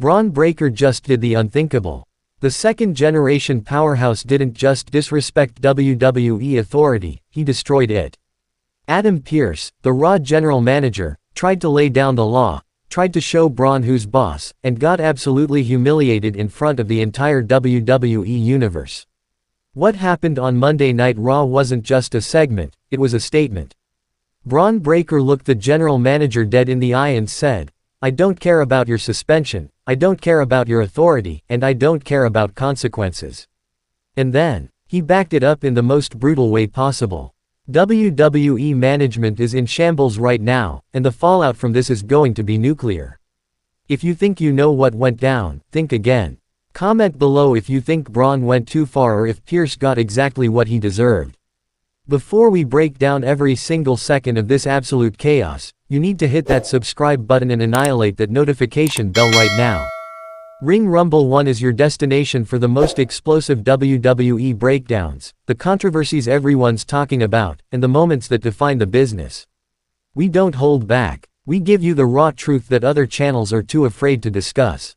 Bron Breakker just did the unthinkable. The second-generation powerhouse didn't just disrespect WWE authority, he destroyed it. Adam Pearce, the Raw general manager, tried to lay down the law, tried to show Bron who's boss, and got absolutely humiliated in front of the entire WWE universe. What happened on Monday Night Raw wasn't just a segment, it was a statement. Bron Breakker looked the general manager dead in the eye and said, "I don't care about your suspension, I don't care about your authority, and I don't care about consequences." And then, he backed it up in the most brutal way possible. WWE management is in shambles right now, and the fallout from this is going to be nuclear. If you think you know what went down, think again. Comment below if you think Bron went too far or if Pearce got exactly what he deserved. Before we break down every single second of this absolute chaos, you need to hit that subscribe button and annihilate that notification bell right now. Ring Rumble 1 is your destination for the most explosive WWE breakdowns, the controversies everyone's talking about, and the moments that define the business. We don't hold back. We give you the raw truth that other channels are too afraid to discuss.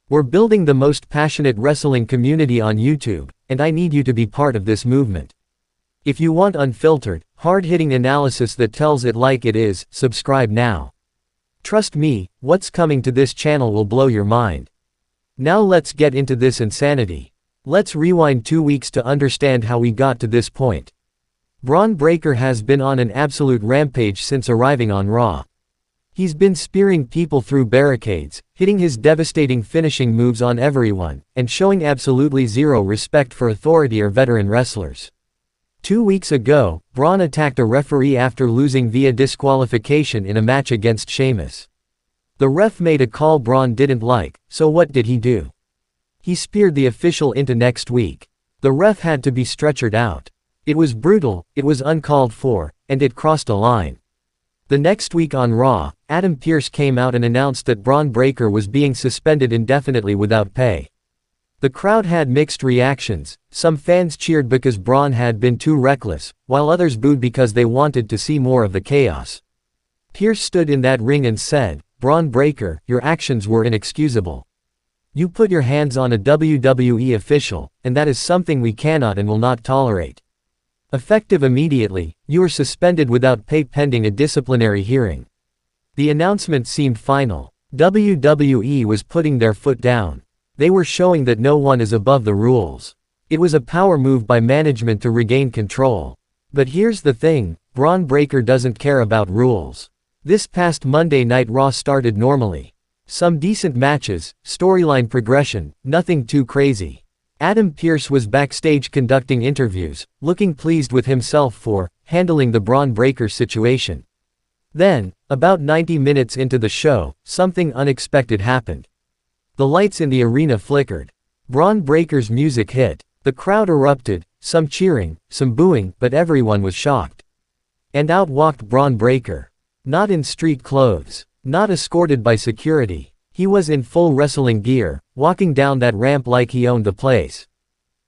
We're building the most passionate wrestling community on YouTube, and I need you to be part of this movement. If you want unfiltered, hard-hitting analysis that tells it like it is, subscribe now. Trust me, what's coming to this channel will blow your mind. Now let's get into this insanity. Let's rewind 2 weeks to understand how we got to this point. Bron Breakker has been on an absolute rampage since arriving on Raw. He's been spearing people through barricades, hitting his devastating finishing moves on everyone, and showing absolutely zero respect for authority or veteran wrestlers. 2 weeks ago, Bron attacked a referee after losing via disqualification in a match against Sheamus. The ref made a call Bron didn't like, so what did he do? He speared the official into next week. The ref had to be stretchered out. It was brutal, it was uncalled for, and it crossed a line. The next week on Raw, Adam Pearce came out and announced that Bron Breakker was being suspended indefinitely without pay. The crowd had mixed reactions. Some fans cheered because Bron had been too reckless, while others booed because they wanted to see more of the chaos. Pearce stood in that ring and said, "Bron Breakker, your actions were inexcusable. You put your hands on a WWE official, and that is something we cannot and will not tolerate. Effective immediately, you are suspended without pay pending a disciplinary hearing." The announcement seemed final. WWE was putting their foot down. They were showing that no one is above the rules. It was a power move by management to regain control. But here's the thing, Bron Breakker doesn't care about rules. This past Monday Night Raw started normally. Some decent matches, storyline progression, nothing too crazy. Adam Pearce was backstage conducting interviews, looking pleased with himself for handling the Bron Breakker situation. Then, about 90 minutes into the show, something unexpected happened. The lights in the arena flickered. Bron Breakker's music hit. The crowd erupted, some cheering, some booing, but everyone was shocked. And out walked Bron Breakker. Not in street clothes. Not escorted by security. He was in full wrestling gear, walking down that ramp like he owned the place.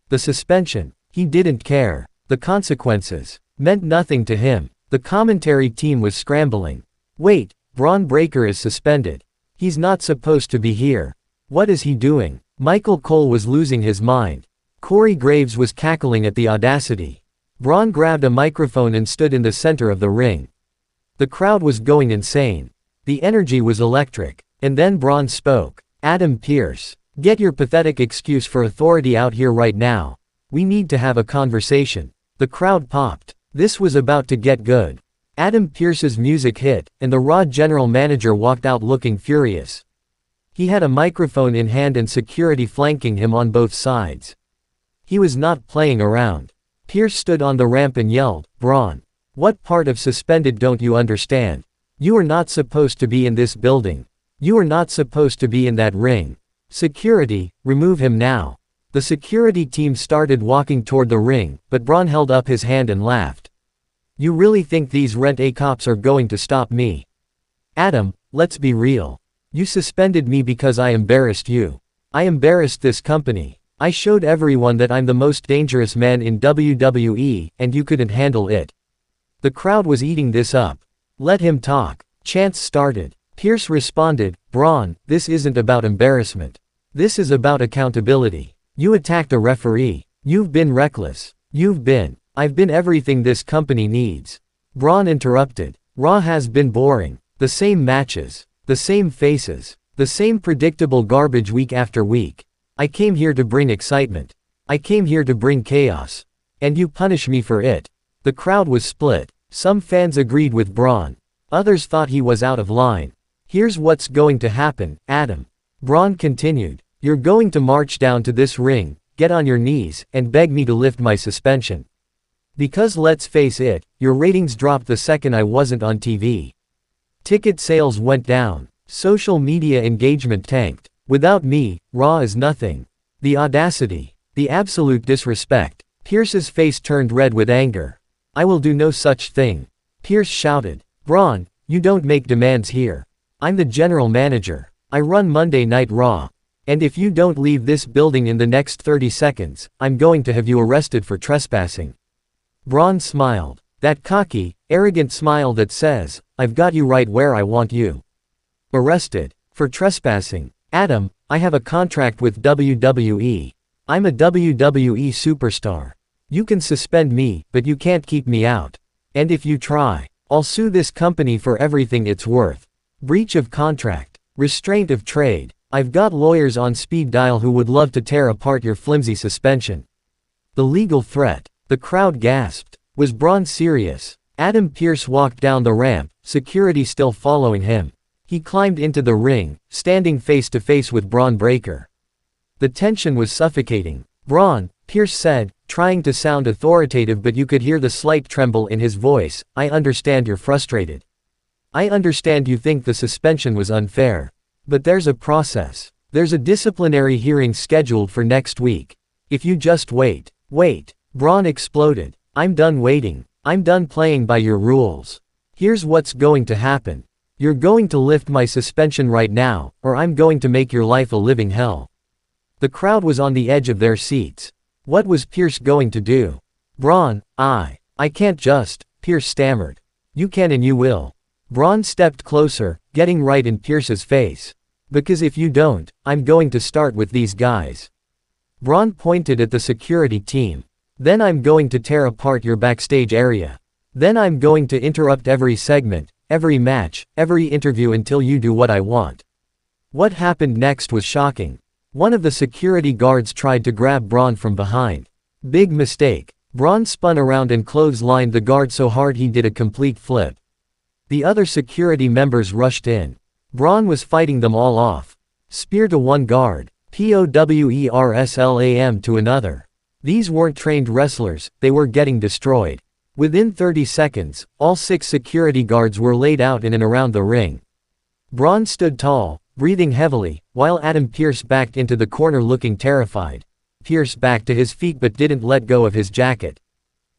The suspension, he didn't care. The consequences meant nothing to him. The commentary team was scrambling. Wait, Bron Breakker is suspended. He's not supposed to be here. What is he doing? Michael Cole was losing his mind. Corey Graves was cackling at the audacity. Bron grabbed a microphone and stood in the center of the ring. The crowd was going insane. The energy was electric. And then Bron spoke. "Adam Pearce, get your pathetic excuse for authority out here right now. We need to have a conversation." The crowd popped. This was about to get good. Adam Pearce's music hit, and the Raw general manager walked out looking furious. He had a microphone in hand and security flanking him on both sides. He was not playing around. Pearce stood on the ramp and yelled, "Bron, what part of suspended don't you understand? You are not supposed to be in this building. You are not supposed to be in that ring. Security, remove him now." The security team started walking toward the ring, but Bron held up his hand and laughed. "You really think these rent-a cops are going to stop me? Adam, let's be real. You suspended me because I embarrassed you. I embarrassed this company. I showed everyone that I'm the most dangerous man in WWE, and you couldn't handle it." The crowd was eating this up. "Let him talk." Chants started. Pearce responded, "Bron, this isn't about embarrassment. This is about accountability. You attacked a referee. You've been reckless. I've been everything this company needs." Bron interrupted. "Raw has been boring. The same matches. The same faces. The same predictable garbage week after week. I came here to bring excitement. I came here to bring chaos. And you punish me for it." The crowd was split. Some fans agreed with Bron. Others thought he was out of line. "Here's what's going to happen, Adam," Bron continued. "You're going to march down to this ring, get on your knees, and beg me to lift my suspension. Because let's face it, your ratings dropped the second I wasn't on TV. Ticket sales went down. Social media engagement tanked. Without me, Raw is nothing. The audacity. The absolute disrespect." Pearce's face turned red with anger. "I will do no such thing," Pearce shouted. "Bron, you don't make demands here. I'm the general manager. I run Monday Night Raw. And if you don't leave this building in the next 30 seconds, I'm going to have you arrested for trespassing." Bron smiled. That cocky, arrogant smile that says, "I've got you right where I want you." "Arrested? For trespassing? Adam, I have a contract with WWE. I'm a WWE superstar. You can suspend me, but you can't keep me out. And if you try, I'll sue this company for everything it's worth. Breach of contract. Restraint of trade. I've got lawyers on speed dial who would love to tear apart your flimsy suspension." The legal threat. The crowd gasped. Was Bron serious? Adam Pearce walked down the ramp, security still following him. He climbed into the ring, standing face to face with Bron Breakker. The tension was suffocating. "Bron," Pearce said, trying to sound authoritative, but you could hear the slight tremble in his voice, "I understand you're frustrated. I understand you think the suspension was unfair. But there's a process. There's a disciplinary hearing scheduled for next week. If you just wait." "Wait," Bron exploded. "I'm done waiting. I'm done playing by your rules. Here's what's going to happen. You're going to lift my suspension right now, or I'm going to make your life a living hell." The crowd was on the edge of their seats. What was Pearce going to do? "Bron, I can't just," Pearce stammered. "You can and you will." Bron stepped closer, getting right in Pearce's face. "Because if you don't, I'm going to start with these guys." Bron pointed at the security team. "Then I'm going to tear apart your backstage area. Then I'm going to interrupt every segment, every match, every interview until you do what I want." What happened next was shocking. One of the security guards tried to grab Bron from behind. Big mistake. Bron spun around and clotheslined the guard so hard he did a complete flip. The other security members rushed in. Bron was fighting them all off. Spear to one guard. POWERSLAM to another. These weren't trained wrestlers, they were getting destroyed. Within 30 seconds, all 6 security guards were laid out in and around the ring. Bron stood tall, breathing heavily, while Adam Pearce backed into the corner looking terrified. Pearce backed to his feet but didn't let go of his jacket.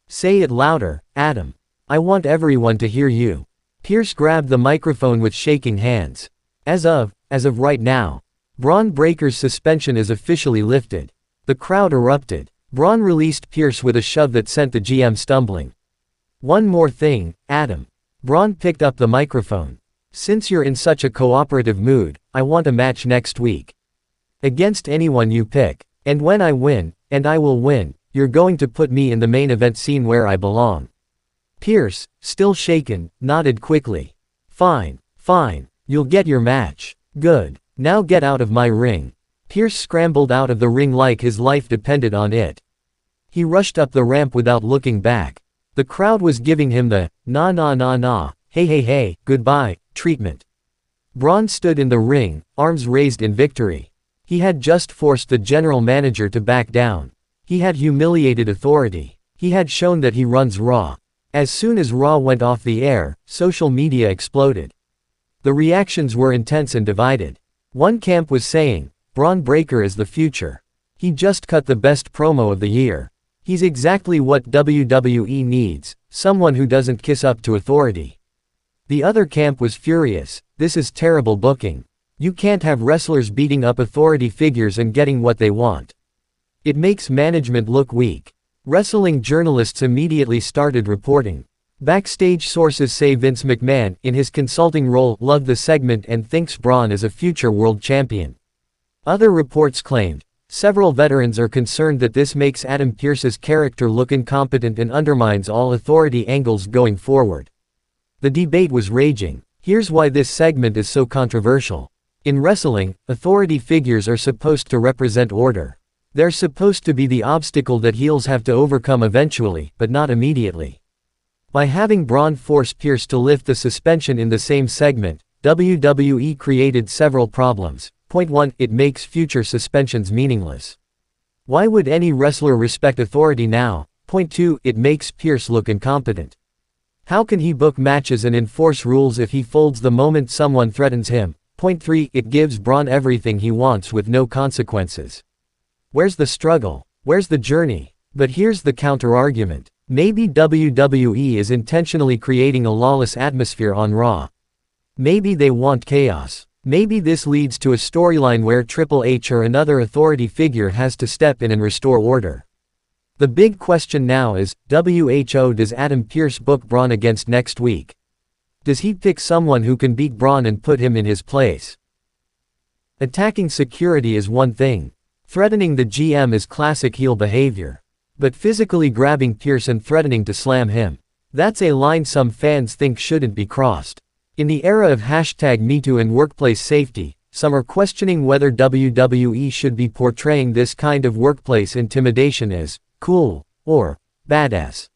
"Say it louder, Adam. I want everyone to hear you." Pearce grabbed the microphone with shaking hands. As of right now, Bron Breakker's suspension is officially lifted." The crowd erupted. Bron released Pearce with a shove that sent the GM stumbling. "One more thing, Adam." Bron picked up the microphone. "Since you're in such a cooperative mood, I want a match next week. Against anyone you pick. And when I win, and I will win, you're going to put me in the main event scene where I belong." Pearce, still shaken, nodded quickly. Fine. You'll get your match. Good. Now get out of my ring." Pearce scrambled out of the ring like his life depended on it. He rushed up the ramp without looking back. The crowd was giving him the, nah, hey, goodbye, treatment. Bron stood in the ring, arms raised in victory. He had just forced the general manager to back down. He had humiliated authority. He had shown that he runs Raw. As soon as Raw went off the air, social media exploded. The reactions were intense and divided. One camp was saying, "Bron Breakker is the future. He just cut the best promo of the year. He's exactly what WWE needs, someone who doesn't kiss up to authority." The other camp was furious. "This is terrible booking. You can't have wrestlers beating up authority figures and getting what they want. It makes management look weak." Wrestling journalists immediately started reporting. Backstage sources say Vince McMahon, in his consulting role, loved the segment and thinks Bron is a future world champion. Other reports claimed, several veterans are concerned that this makes Adam Pearce's character look incompetent and undermines all authority angles going forward. The debate was raging. Here's why this segment is so controversial. In wrestling, authority figures are supposed to represent order. They're supposed to be the obstacle that heels have to overcome eventually, but not immediately. By having Bron force Pearce to lift the suspension in the same segment, WWE created several problems. Point 1. It makes future suspensions meaningless. Why would any wrestler respect authority now? Point 2. It makes Pearce look incompetent. How can he book matches and enforce rules if he folds the moment someone threatens him? Point 3. It gives Bron everything he wants with no consequences. Where's the struggle? Where's the journey? But here's the counter-argument. Maybe WWE is intentionally creating a lawless atmosphere on Raw. Maybe they want chaos. Maybe this leads to a storyline where Triple H or another authority figure has to step in and restore order. The big question now is, WHO, does Adam Pearce book Bron against next week? Does he pick someone who can beat Bron and put him in his place? Attacking security is one thing. Threatening the GM is classic heel behavior. But physically grabbing Pearce and threatening to slam him, that's a line some fans think shouldn't be crossed. In the era of #MeToo and workplace safety, some are questioning whether WWE should be portraying this kind of workplace intimidation as cool or badass.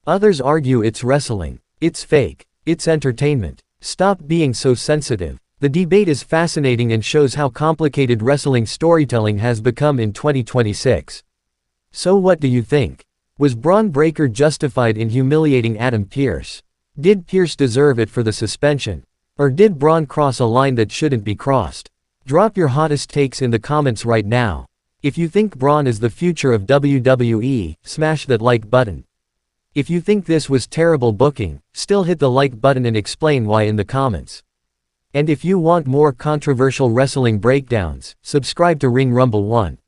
Others argue it's wrestling, it's fake, it's entertainment. Stop being so sensitive. The debate is fascinating and shows how complicated wrestling storytelling has become in 2026. So what do you think? Was Bron Breakker justified in humiliating Adam Pearce? Did Pearce deserve it for the suspension? Or did Bron cross a line that shouldn't be crossed? Drop your hottest takes in the comments right now. If you think Bron is the future of WWE, smash that like button. If you think this was terrible booking, still hit the like button and explain why in the comments. And if you want more controversial wrestling breakdowns, subscribe to Ring Rumble 1.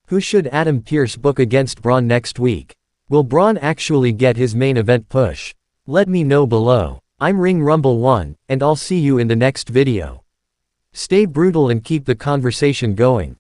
Who should Adam Pearce book against Bron next week? Will Bron actually get his main event push? Let me know below. I'm Ring Rumble 1, and I'll see you in the next video. Stay brutal and keep the conversation going.